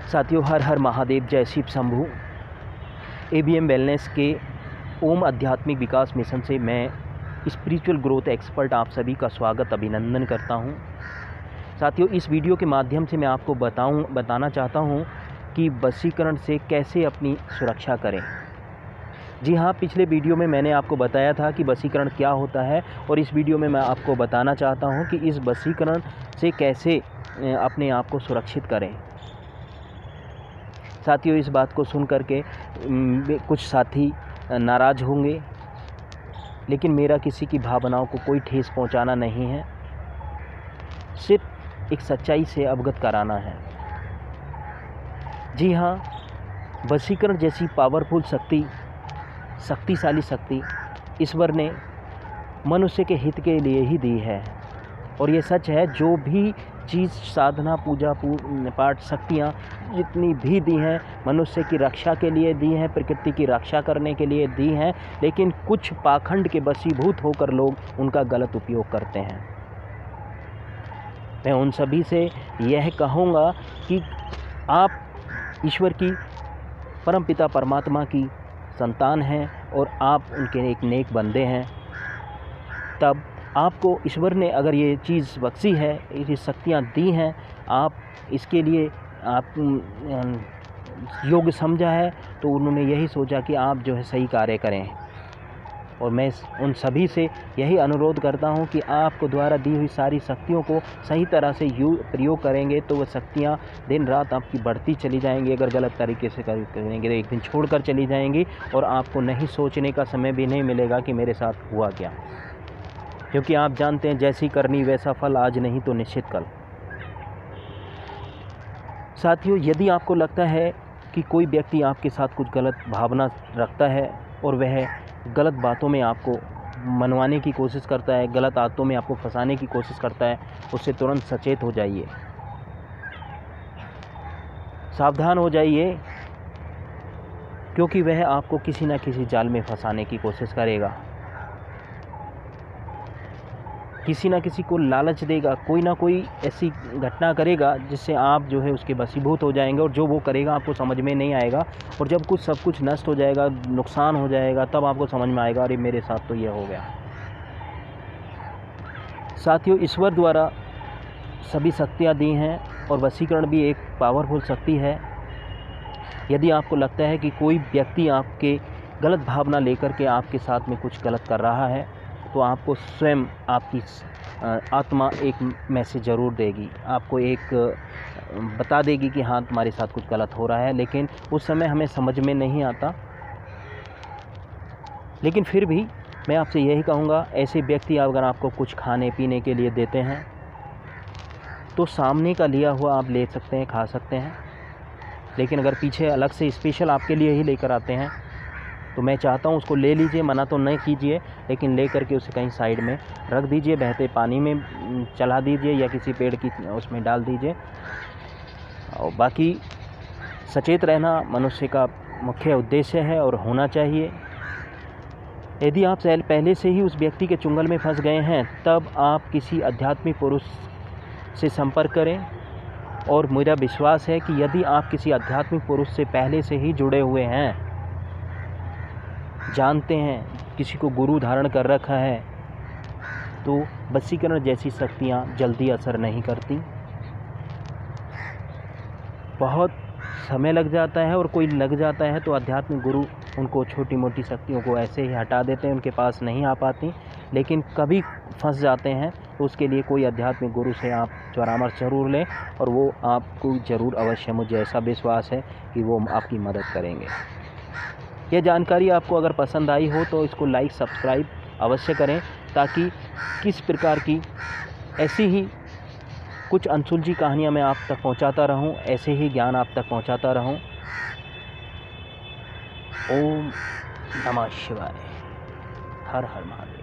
साथियों, हर हर महादेव, जय Shiv Shambhu. ABM wellness के ओम आध्यात्मिक विकास मिशन से मैं स्पिरिचुअल ग्रोथ एक्सपर्ट आप सभी का स्वागत अभिनंदन करता हूं। साथियों, इस वीडियो के माध्यम से मैं आपको बताना चाहता हूं कि वशीकरण से कैसे अपनी सुरक्षा करें। जी हाँ, पिछले वीडियो में मैंने आपको बताया था कि वशीकरण क्या होता है, और इस वीडियो में मैं आपको बताना चाहता हूं कि इस वशीकरण से कैसे अपने आप को सुरक्षित करें। साथियों, इस बात को सुन करके कुछ साथी नाराज़ होंगे, लेकिन मेरा किसी की भावनाओं को कोई ठेस पहुंचाना नहीं है, सिर्फ एक सच्चाई से अवगत कराना है। जी हाँ, वशीकरण जैसी पावरफुल शक्तिशाली शक्ति ईश्वर ने मनुष्य के हित के लिए ही दी है। और ये सच है, जो भी चीज़, साधना, पूजा पाठ, शक्तियाँ जितनी भी दी हैं, मनुष्य की रक्षा के लिए दी हैं, प्रकृति की रक्षा करने के लिए दी हैं, लेकिन कुछ पाखंड के वशीभूत होकर लोग उनका गलत उपयोग करते हैं। मैं उन सभी से यह कहूँगा कि आप ईश्वर की, परमपिता परमात्मा की संतान हैं और आप उनके एक नेक बंदे हैं। तब आपको ईश्वर ने अगर ये चीज़ बख्शी है, ये शक्तियाँ दी हैं, आप इसके लिए आप योग्य समझा है, तो उन्होंने यही सोचा कि आप जो है सही कार्य करें। और मैं उन सभी से यही अनुरोध करता हूं कि आपको द्वारा दी हुई सारी शक्तियों को सही तरह से प्रयोग करेंगे तो वह शक्तियां दिन रात आपकी बढ़ती चली जाएंगी। अगर गलत तरीके से करेंगे तो एक दिन छोड़कर चली जाएंगी, और आपको नहीं सोचने का समय भी नहीं मिलेगा कि मेरे साथ हुआ क्या। क्योंकि आप जानते हैं, जैसी करनी वैसा फल, आज नहीं तो निश्चित कल। साथियों, यदि आपको लगता है कि कोई व्यक्ति आपके साथ कुछ गलत भावना रखता है और वह गलत बातों में आपको मनवाने की कोशिश करता है, गलत आदतों में आपको फंसाने की कोशिश करता है, उससे तुरंत सचेत हो जाइए, सावधान हो जाइए, क्योंकि वह आपको किसी न किसी जाल में फंसाने की कोशिश करेगा, किसी न किसी को लालच देगा, कोई ना कोई ऐसी घटना करेगा जिससे आप जो है उसके वशीभूत हो जाएंगे, और जो वो करेगा आपको समझ में नहीं आएगा। और जब सब कुछ नष्ट हो जाएगा, नुकसान हो जाएगा, तब आपको समझ में आएगा, अरे मेरे साथ तो यह हो गया। साथियों, ईश्वर द्वारा सभी शक्तियाँ दी हैं, और वशीकरण भी एक पावरफुल शक्ति है। यदि आपको लगता है कि कोई व्यक्ति आपके गलत भावना लेकर के आपके साथ में कुछ गलत कर रहा है, तो आपको स्वयं आपकी आत्मा एक मैसेज ज़रूर देगी, आपको एक बता देगी कि हाँ, तुम्हारे साथ कुछ गलत हो रहा है। लेकिन उस समय हमें समझ में नहीं आता। लेकिन फिर भी मैं आपसे यही कहूँगा, ऐसे व्यक्ति अगर आपको कुछ खाने पीने के लिए देते हैं, तो सामने का लिया हुआ आप ले सकते हैं, खा सकते हैं। लेकिन अगर पीछे अलग से स्पेशल आपके लिए ही लेकर आते हैं, तो मैं चाहता हूँ उसको ले लीजिए, मना तो नहीं कीजिए, लेकिन ले करके उसे कहीं साइड में रख दीजिए, बहते पानी में चला दीजिए, या किसी पेड़ की उसमें डाल दीजिए। और बाकी सचेत रहना मनुष्य का मुख्य उद्देश्य है और होना चाहिए। यदि आप पहले से ही उस व्यक्ति के चुंगल में फंस गए हैं, तब आप किसी आध्यात्मिक पुरुष से संपर्क करें। और मेरा विश्वास है कि यदि आप किसी आध्यात्मिक पुरुष से पहले से ही जुड़े हुए हैं, जानते हैं, किसी को गुरु धारण कर रखा है, तो वशीकरण जैसी शक्तियाँ जल्दी असर नहीं करती। बहुत समय लग जाता है, और कोई लग जाता है तो आध्यात्मिक गुरु उनको छोटी मोटी शक्तियों को ऐसे ही हटा देते हैं, उनके पास नहीं आ पाती। लेकिन कभी फंस जाते हैं तो उसके लिए कोई आध्यात्मिक गुरु से आप परामर्श ज़रूर लें, और वो आपको ज़रूर अवश्य, मुझे ऐसा विश्वास है कि वो आपकी मदद करेंगे। यह जानकारी आपको अगर पसंद आई हो तो इसको लाइक, सब्सक्राइब अवश्य करें, ताकि किस प्रकार की ऐसी ही कुछ अनसुलझी कहानियाँ मैं आप तक पहुँचाता रहूँ, ऐसे ही ज्ञान आप तक पहुँचाता रहूँ। ओम नमः शिवाय। हर हर महादेव।